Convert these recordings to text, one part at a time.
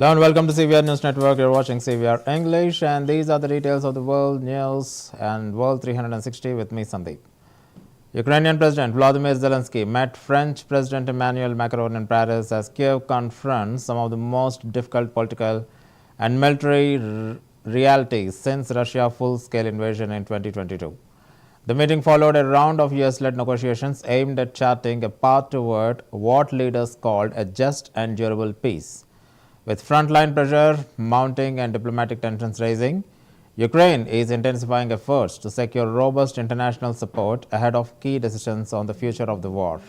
Hello and welcome to CVR News Network. You're watching CVR English, and these are the details of the world news and World 360 with me, Sandeep. Ukrainian President Volodymyr Zelensky met French President Emmanuel Macron in Paris as Kiev confronts some of the most difficult political and military realities since Russia's full-scale invasion in 2022. The meeting followed a round of US-led negotiations aimed at charting a path toward what leaders called a just and durable peace. With frontline pressure mounting and diplomatic tensions rising, Ukraine is intensifying efforts to secure robust international support ahead of key decisions on the future of the war.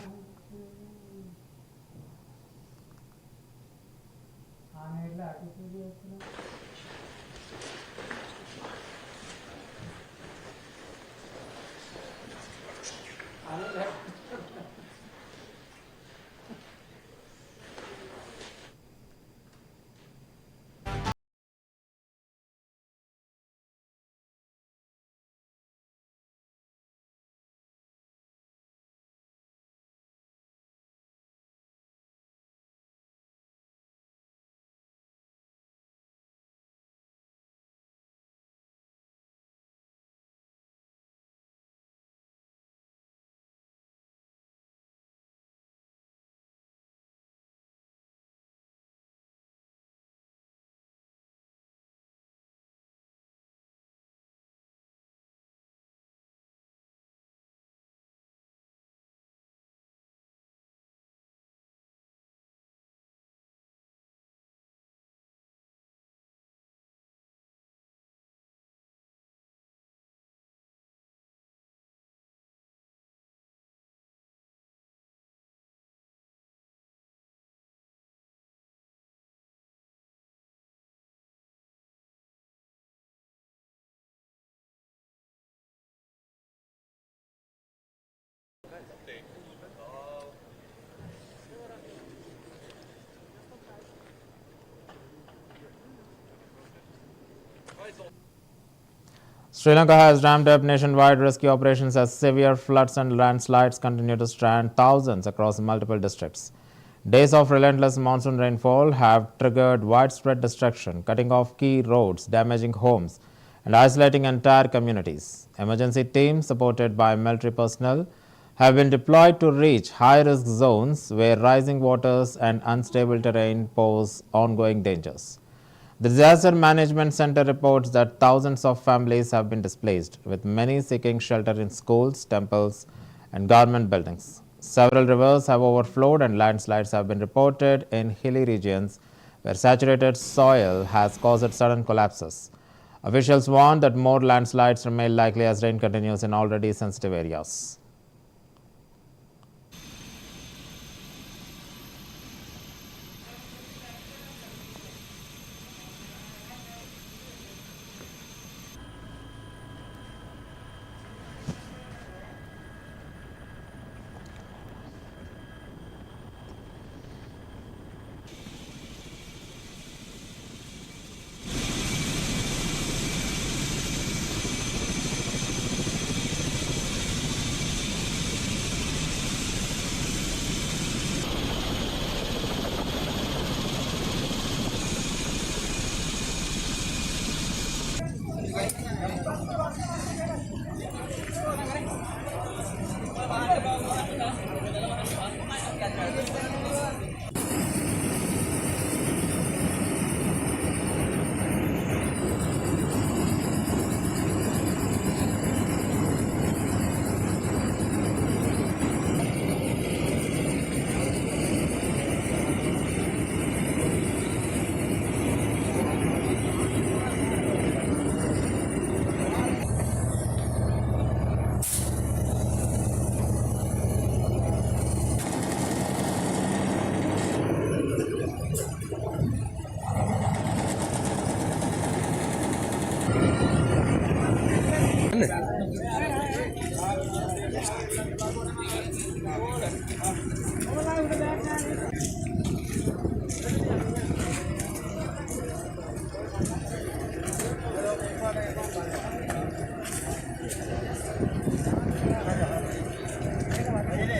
Sri Lanka has ramped up nationwide rescue operations as severe floods and landslides continue to strand thousands across multiple districts. Days of relentless monsoon rainfall have triggered widespread destruction, cutting off key roads, damaging homes, and isolating entire communities. Emergency teams, supported by military personnel, have been deployed to reach high-risk zones where rising waters and unstable terrain pose ongoing dangers. The Disaster Management Center reports that thousands of families have been displaced, with many seeking shelter in schools, temples, and government buildings. Several rivers have overflowed and landslides have been reported in hilly regions where saturated soil has caused sudden collapses. Officials warn that more landslides remain likely as rain continues in already sensitive areas.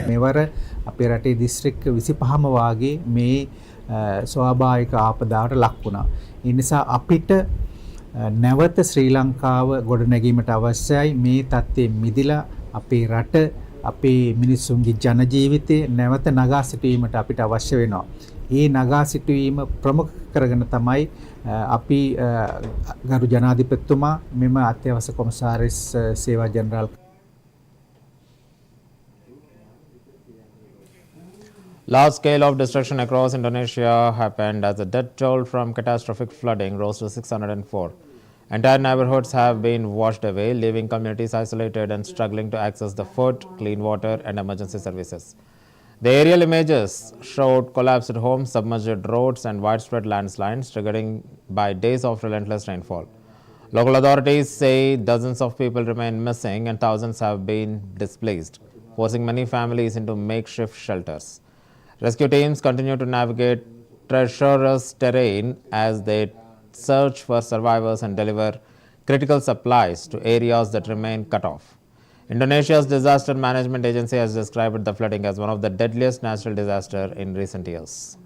මෙවර අපේ රටේ දිස්ත්‍රික්ක 25ම වාගේ මේ ස්වාභාවික ආපදාවට ලක් වුණා. ඒ නිසා අපිට නැවත ශ්‍රී ලංකාව ගොඩනැගීමට අවශ්‍යයි මේ තත්ත්වයෙන් මිදිලා අපේ රට අපේ මිනිසුන්ගේ ජන ජීවිතය නැවත නගා සිටුවීමට අපිට අවශ්‍ය වෙනවා. ඒ නගා සිටුවීම ප්‍රමුඛ කරගෙන තමයි අපි ගරු ජනාධිපතිතුමා මෙම අත්‍යවශ්‍ය කොමසාරිස් සේවා general. Large scale of destruction across Indonesia happened as the death toll from catastrophic flooding rose to 604. Entire neighborhoods have been washed away, leaving communities isolated and struggling to access the food, clean water, and emergency services. The aerial images showed collapsed homes, submerged roads, and widespread landslides, triggered by days of relentless rainfall. Local authorities say dozens of people remain missing and thousands have been displaced, forcing many families into makeshift shelters. Rescue teams continue to navigate treacherous terrain as they search for survivors and deliver critical supplies to areas that remain cut off. Indonesia's disaster management agency has described the flooding as one of the deadliest natural disasters in recent years.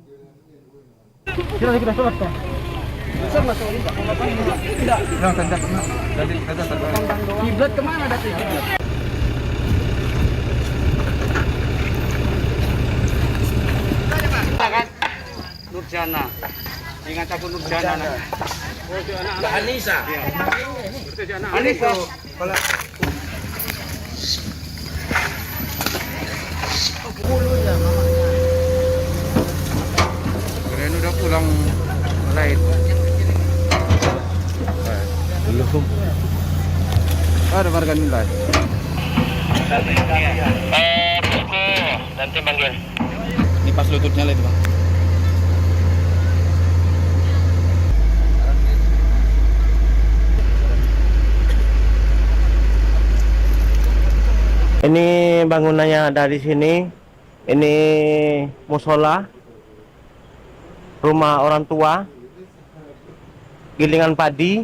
Nurjana, ingat aku Nurjana. Anissa. Anissa. Keren udah pulang lain. Belum. Ada warga nilai. Nanti panggil. Ini pas lututnya lah itu, Bang. Ini bangunannya ada di sini. Ini musola, rumah orang tua, gilingan padi.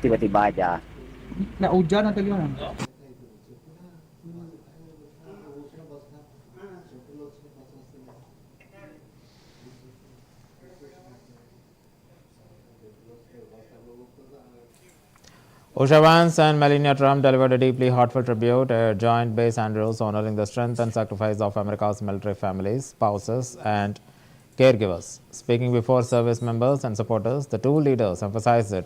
Tiba-tiba aja. Nggak hujan atau gimana? Usha Vance and Melania Trump delivered a deeply heartfelt tribute at Joint Base Andrews, honoring the strength and sacrifice of America's military families, spouses, and caregivers. Speaking before service members and supporters, the two leaders emphasized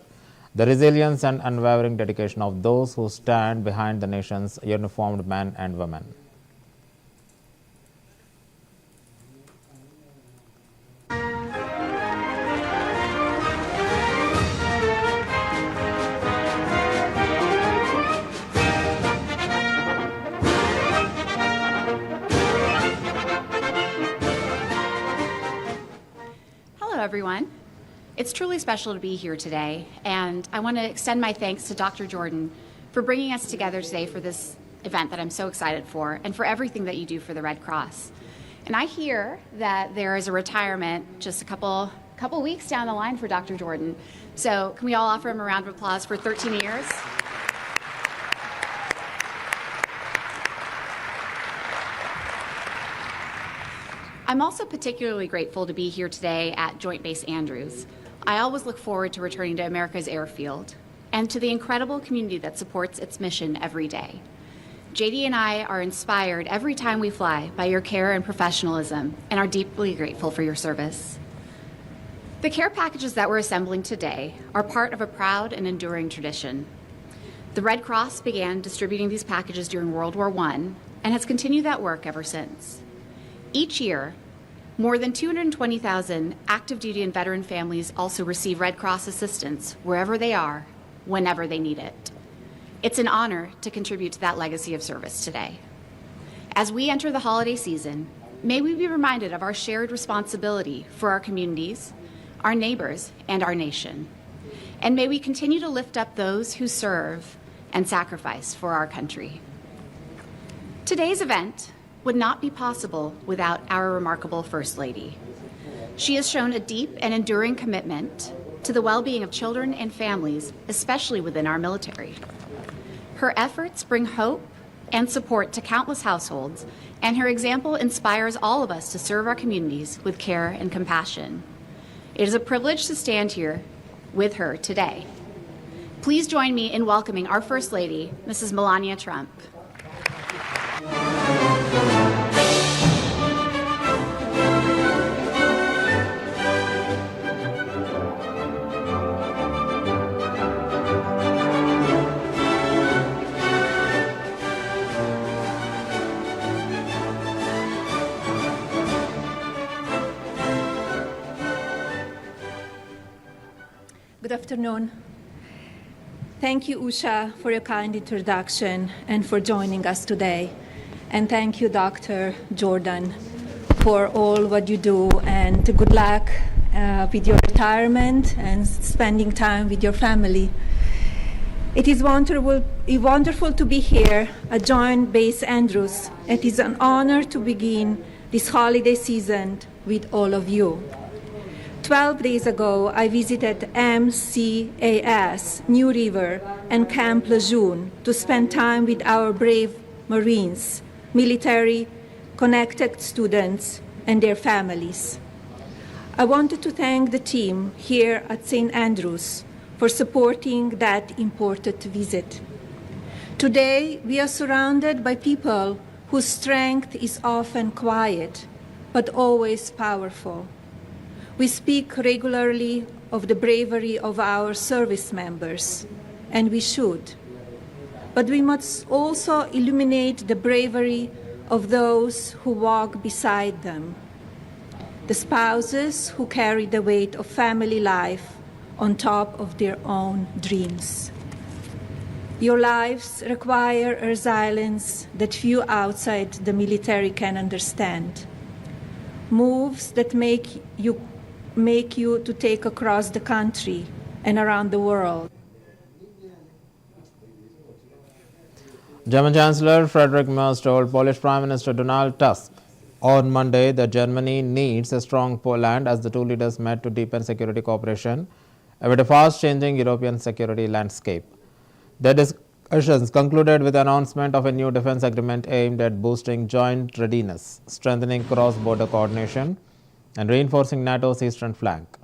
the resilience and unwavering dedication of those who stand behind the nation's uniformed men and women. Everyone. It's truly special to be here today, and I want to extend my thanks to Dr. Jordan for bringing us together today for this event that I'm so excited for, and for everything that you do for the Red Cross. And I hear that there is a retirement just a couple weeks down the line for Dr. Jordan. So can we all offer him a round of applause for 13 years? I'm also particularly grateful to be here today at Joint Base Andrews. I always look forward to returning to America's airfield and to the incredible community that supports its mission every day. JD and I are inspired every time we fly by your care and professionalism and are deeply grateful for your service. The care packages that we're assembling today are part of a proud and enduring tradition. The Red Cross began distributing these packages during World War I and has continued that work ever since. Each year, more than 220,000 active duty and veteran families also receive Red Cross assistance wherever they are, whenever they need it. It's an honor to contribute to that legacy of service today. As we enter the holiday season, may we be reminded of our shared responsibility for our communities, our neighbors, and our nation. And may we continue to lift up those who serve and sacrifice for our country. Today's event would not be possible without our remarkable First Lady. She has shown a deep and enduring commitment to the well-being of children and families, especially within our military. Her efforts bring hope and support to countless households, and her example inspires all of us to serve our communities with care and compassion. It is a privilege to stand here with her today. Please join me in welcoming our First Lady, Mrs. Melania Trump. Good afternoon. Thank you, Usha, for your kind introduction and for joining us today. And thank you, Dr. Jordan, for all what you do, and good luck with your retirement and spending time with your family. It is wonderful to be here at Joint Base Andrews. It is an honor to begin this holiday season with all of you. 12 days ago, I visited MCAS, New River, and Camp Lejeune to spend time with our brave Marines, military, connected students, and their families. I wanted to thank the team here at St. Andrews for supporting that important visit. Today, we are surrounded by people whose strength is often quiet, but always powerful. We speak regularly of the bravery of our service members, and we should. But we must also illuminate the bravery of those who walk beside them, the spouses who carry the weight of family life on top of their own dreams. Your lives require a resilience that few outside the military can understand. Moves that make you to take across the country and around the world. German Chancellor Friedrich Merz told Polish Prime Minister Donald Tusk on Monday that Germany needs a strong Poland as the two leaders met to deepen security cooperation amid a fast-changing European security landscape. Their discussions concluded with the announcement of a new defense agreement aimed at boosting joint readiness, strengthening cross-border coordination, and reinforcing NATO's eastern flank.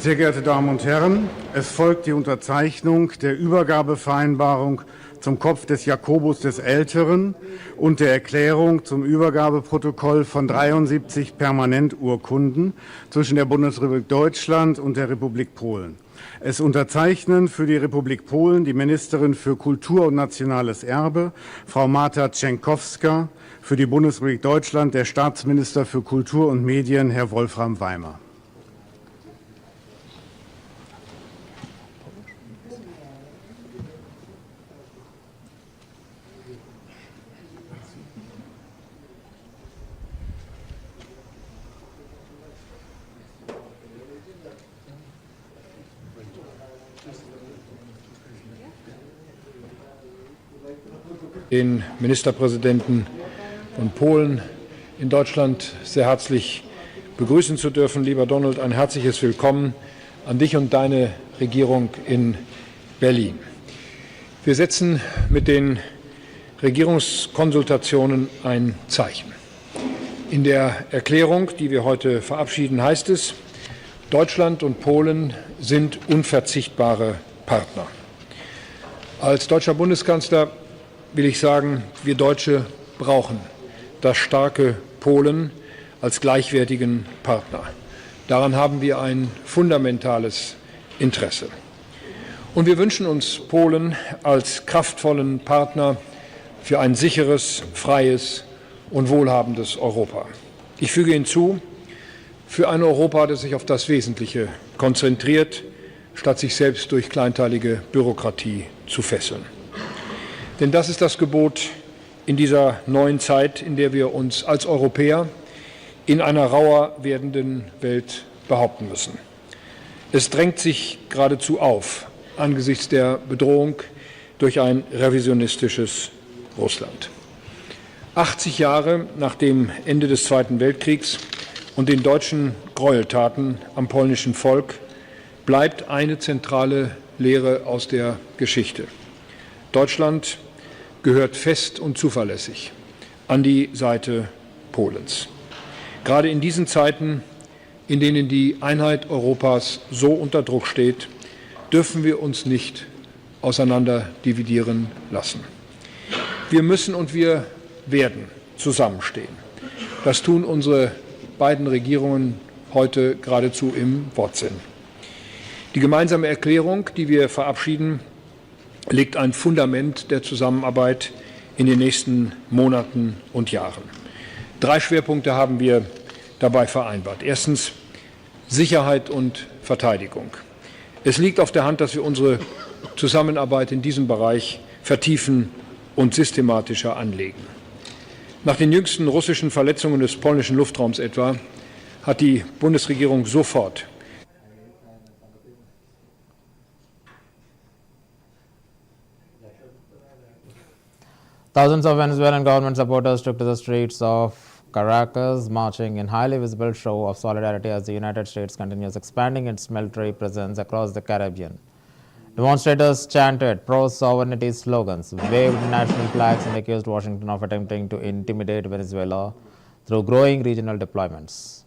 Sehr geehrte Damen und Herren, es folgt die Unterzeichnung der Übergabevereinbarung zum Kopf des Jakobus des Älteren und der Erklärung zum Übergabeprotokoll von 73 Permanenturkunden zwischen der Bundesrepublik Deutschland und der Republik Polen. Es unterzeichnen für die Republik Polen die Ministerin für Kultur und Nationales Erbe, Frau Marta Czenkowska, für die Bundesrepublik Deutschland der Staatsminister für Kultur und Medien, Herr Wolfram Weimer. Den Ministerpräsidenten von Polen in Deutschland sehr herzlich begrüßen zu dürfen. Lieber Donald, ein herzliches Willkommen an dich und deine Regierung in Berlin. Wir setzen mit den Regierungskonsultationen ein Zeichen. In der Erklärung, die wir heute verabschieden, heißt es, Deutschland und Polen sind unverzichtbare Partner. Als deutscher Bundeskanzler will ich sagen, wir Deutsche brauchen das starke Polen als gleichwertigen Partner. Daran haben wir ein fundamentales Interesse. Und wir wünschen uns Polen als kraftvollen Partner für ein sicheres, freies und wohlhabendes Europa. Ich füge hinzu, für ein Europa, das sich auf das Wesentliche konzentriert, statt sich selbst durch kleinteilige Bürokratie zu fesseln. Denn das ist das Gebot in dieser neuen Zeit, in der wir uns als Europäer in einer rauer werdenden Welt behaupten müssen. Es drängt sich geradezu auf angesichts der Bedrohung durch ein revisionistisches Russland. 80 Jahre nach dem Ende des Zweiten Weltkriegs und den deutschen Gräueltaten am polnischen Volk bleibt eine zentrale Lehre aus der Geschichte. Deutschland gehört fest und zuverlässig an die Seite Polens. Gerade in diesen Zeiten, in denen die Einheit Europas so unter Druck steht, dürfen wir uns nicht auseinander dividieren lassen. Wir müssen und wir werden zusammenstehen. Das tun unsere beiden Regierungen heute geradezu im Wortsinn. Die gemeinsame Erklärung, die wir verabschieden, legt ein Fundament der Zusammenarbeit in den nächsten Monaten und Jahren. 3 Schwerpunkte haben wir dabei vereinbart. Erstens Sicherheit und Verteidigung. Es liegt auf der Hand, dass wir unsere Zusammenarbeit in diesem Bereich vertiefen und systematischer anlegen. Nach den jüngsten russischen Verletzungen des polnischen Luftraums etwa hat die Bundesregierung sofort Thousands of Venezuelan government supporters took to the streets of Caracas, marching in highly visible show of solidarity as the United States continues expanding its military presence across the Caribbean. Demonstrators chanted pro-sovereignty slogans, waved national flags, and accused Washington of attempting to intimidate Venezuela through growing regional deployments.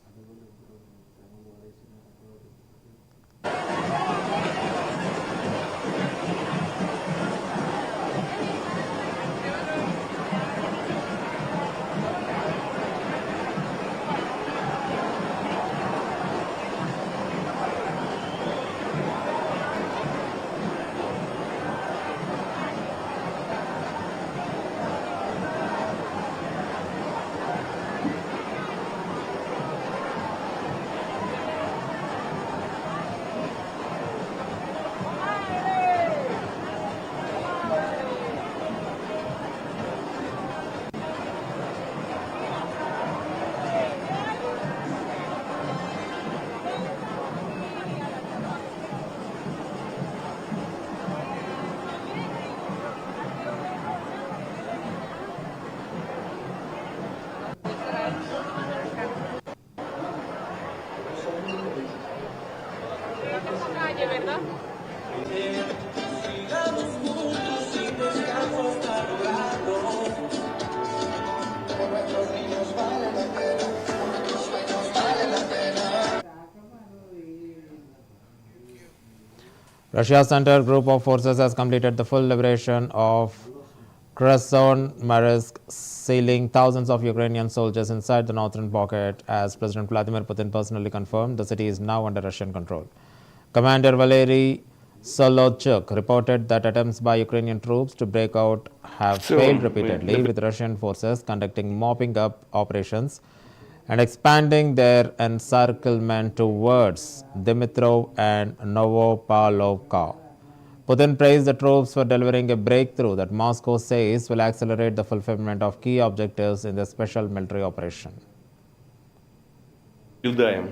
Russia's center group of forces has completed the full liberation of Krasnoyarsk, sealing thousands of Ukrainian soldiers inside the northern pocket. As President Vladimir Putin personally confirmed, the city is now under Russian control. Commander Valery Solochuk reported that attempts by Ukrainian troops to break out have failed repeatedly, with Russian forces conducting mopping up operations and expanding their encirclement towards Dimitrov and Novopalovka. Putin praised the troops for delivering a breakthrough that Moscow says will accelerate the fulfillment of key objectives in the special military operation. Наблюдаем,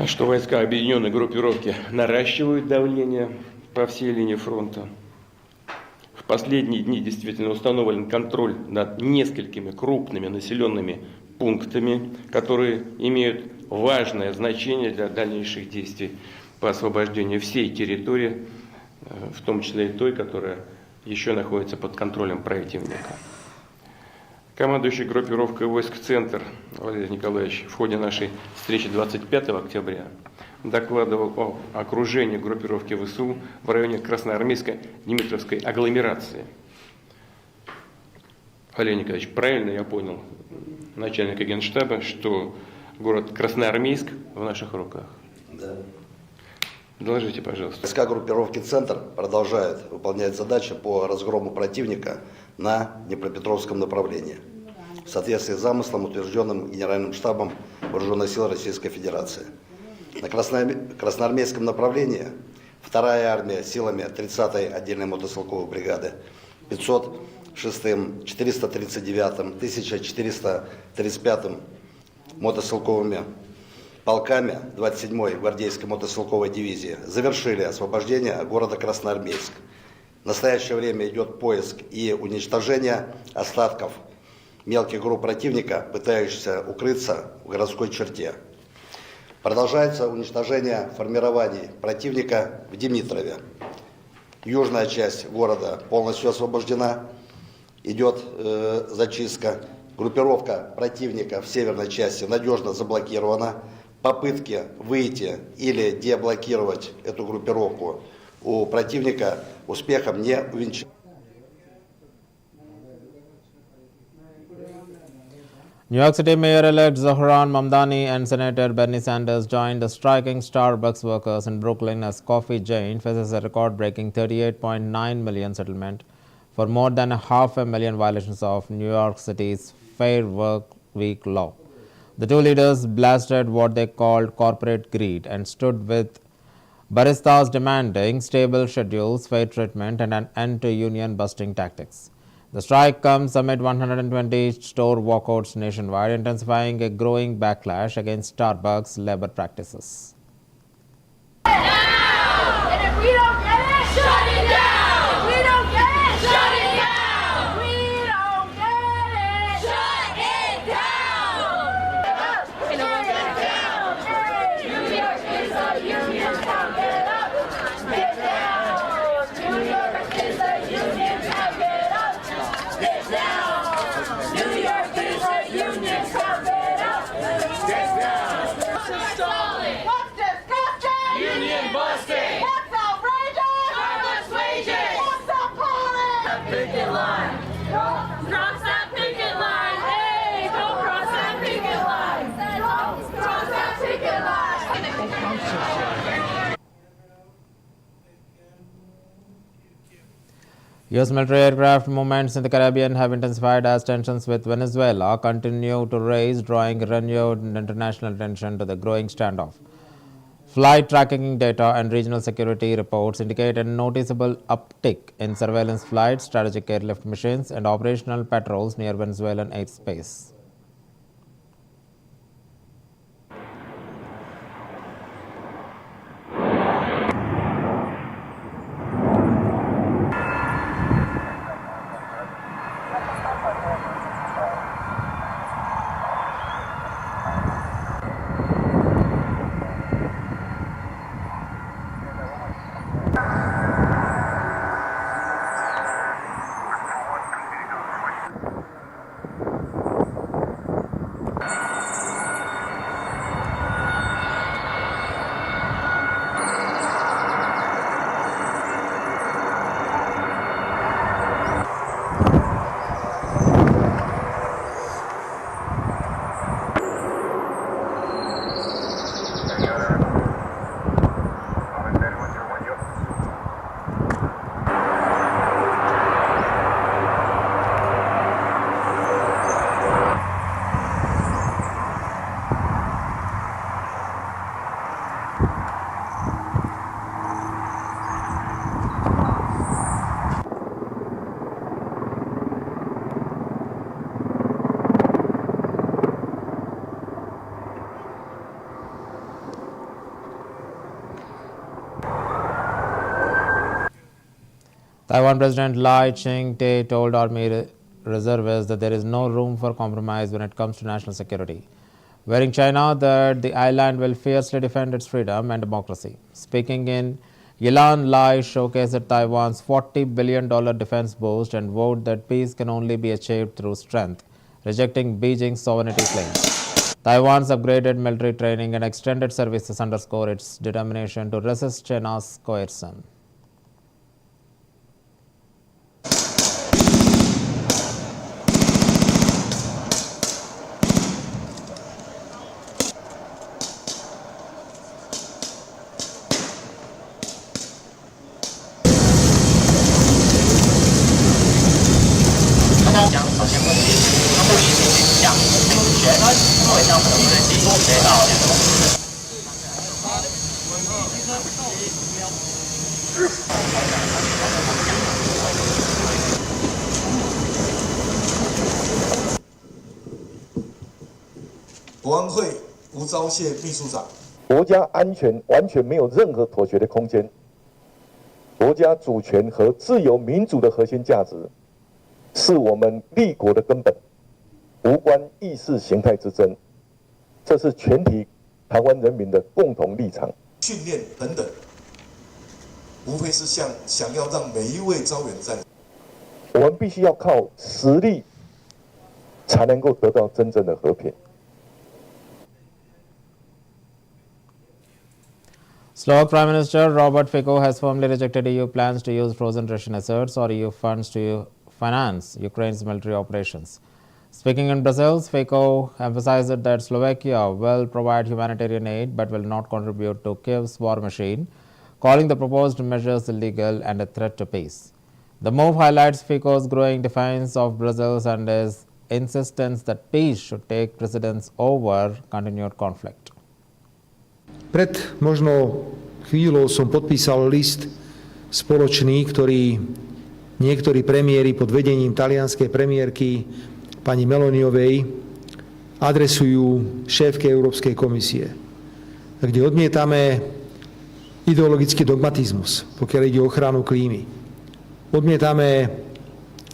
что войска объединенной группировки наращивают давление по всей линии фронта. В последние дни действительно установлен контроль над несколькими крупными населенными пунктами, которые имеют важное значение для дальнейших действий по освобождению всей территории, в том числе и той, которая еще находится под контролем противника. Командующий группировкой войск «Центр» Валерий Николаевич в ходе нашей встречи 25 октября докладывал о окружении группировки ВСУ в районе Красноармейской Дмитровской агломерации. Валерий Николаевич, правильно я понял, начальника Генштаба, что город Красноармейск в наших руках? Да. Доложите, пожалуйста. Войска группировки «Центр» продолжают выполнять задачи по разгрому противника на Днепропетровском направлении в соответствии с замыслом, утвержденным Генеральным штабом Вооруженных сил Российской Федерации. На Красноармейском направлении 2-я армия силами 30-й отдельной мотострелковой бригады, 500 6-м, 439-м, 1435-м мотострелковыми полками 27-й гвардейской мотострелковой дивизии завершили освобождение города Красноармейск. В настоящее время идет поиск и уничтожение остатков мелких групп противника, пытающихся укрыться в городской черте. Продолжается уничтожение формирований противника в Димитрове. Южная часть города полностью освобождена, идет зачистка. Группировка противника в северной части надежно заблокирована. Попытки выйти или деблокировать эту группировку у противника успехом не увенчались. New York City Mayor-elect Zohran Mamdani and Senator Bernie Sanders joined the striking Starbucks workers in Brooklyn as coffee giant faces a record-breaking $38.9 million settlement for more than 500,000 violations of New York City's Fair Work Week law. The two leaders blasted what they called corporate greed and stood with baristas demanding stable schedules, fair treatment, and an end to union-busting tactics. The strike comes amid 120 store walkouts nationwide, intensifying a growing backlash against Starbucks labor practices. And if we don't get it, shut it down. If we don't get it, shut it down. We don't get it, shut it down. Shut it down. New York is a union town. Get up, get down. New York is a union town. Get up, get down. New York is a union town. Get up, get down. What's disgusting? Union busting. What's outrageous? Starbucks wages. What's appalling? Picket line. Don't cross that picket line. Hey, don't cross that picket line. Don't cross that picket line. U.S. military aircraft movements in the Caribbean have intensified as tensions with Venezuela continue to rise, drawing renewed international attention to the growing standoff. Flight tracking data and regional security reports indicate a noticeable uptick in surveillance flights, strategic airlift missions, and operational patrols near Venezuelan airspace. Taiwan President Lai Ching-te told Army reservists that there is no room for compromise when it comes to national security, warning China that the island will fiercely defend its freedom and democracy. Speaking in Yilan, Lai showcased Taiwan's $40 billion defense boost and vowed that peace can only be achieved through strength, rejecting Beijing's sovereignty claims. Taiwan's upgraded military training and extended services underscore its determination to resist China's coercion. 国安会吴钊燮秘书长。国家安全完全没有任何妥协的空间，国家主权和自由民主的核心价值，是我们立国的根本，无关意识形态之争，这是全体台湾人民的共同立场。训练等等，无非是想要让每一位招远战士，我们必须要靠实力，才能够得到真正的和平。Slovak Prime Minister Robert Fico has firmly rejected EU plans to use frozen Russian assets or EU funds to finance Ukraine's military operations. Speaking in Brussels, Fico emphasized that Slovakia will provide humanitarian aid but will not contribute to Kyiv's war machine, calling the proposed measures illegal and a threat to peace. The move highlights Fico's growing defense of Brussels and his insistence that peace should take precedence over continued conflict. Pred možno chvíľou som podpísal list spoločný, ktorý niektorí premiéri pod vedením talianskej premiérky pani Meloniovej adresujú šéfke Európskej komisie, kde odmietame ideologický dogmatizmus, pokiaľ ide o ochranu klímy. Odmietame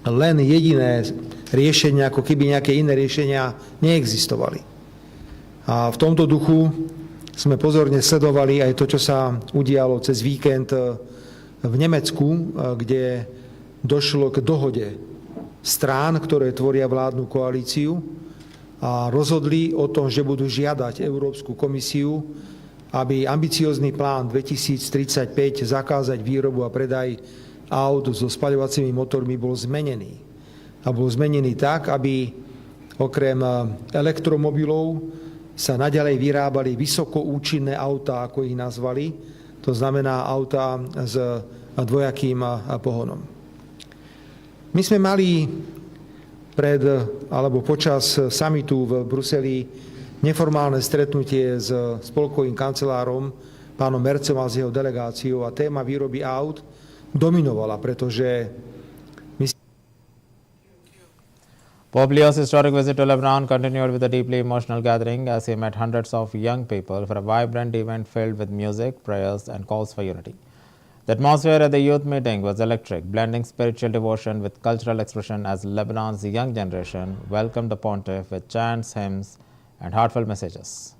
len jediné riešenie, ako keby nejaké iné riešenia neexistovali. A v tomto duchu sme pozorne sledovali aj to, čo sa udialo cez víkend v Nemecku, kde došlo k dohode strán, ktoré tvoria vládnu koalíciu a rozhodli o tom, že budú žiadať Európsku komisiu, aby ambiciózny plán 2035 zakázať výrobu a predaj aut so spaľovacími motormi bol zmenený. A bol zmenený tak, aby okrem elektromobilov sa naďalej vyrábali vysokoúčinné autá, ako ich nazvali, to znamená autá s dvojakým pohonom. My sme mali počas samitu v Bruseli neformálne stretnutie s spolkovým kancelárom pánom Mercom a s jeho delegáciou a téma výroby aut dominovala, pretože Pope Leo's historic visit to Lebanon continued with a deeply emotional gathering as he met hundreds of young people for a vibrant event filled with music, prayers, and calls for unity. The atmosphere at the youth meeting was electric, blending spiritual devotion with cultural expression as Lebanon's young generation welcomed the pontiff with chants, hymns, and heartfelt messages.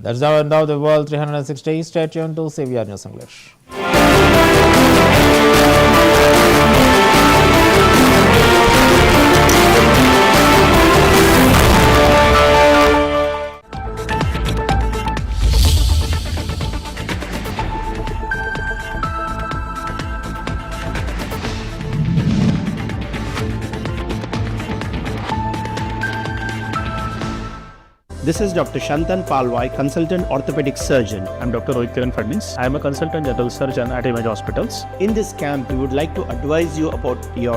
That's the end of the World 360. Stay tuned to CVR News English. This is Dr. Shantan Palwai, Consultant Orthopedic Surgeon. I'm Dr. Rohit Kiran Fadnis. I am a Consultant General Surgeon at Image Hospitals. In this camp, we would like to advise you about your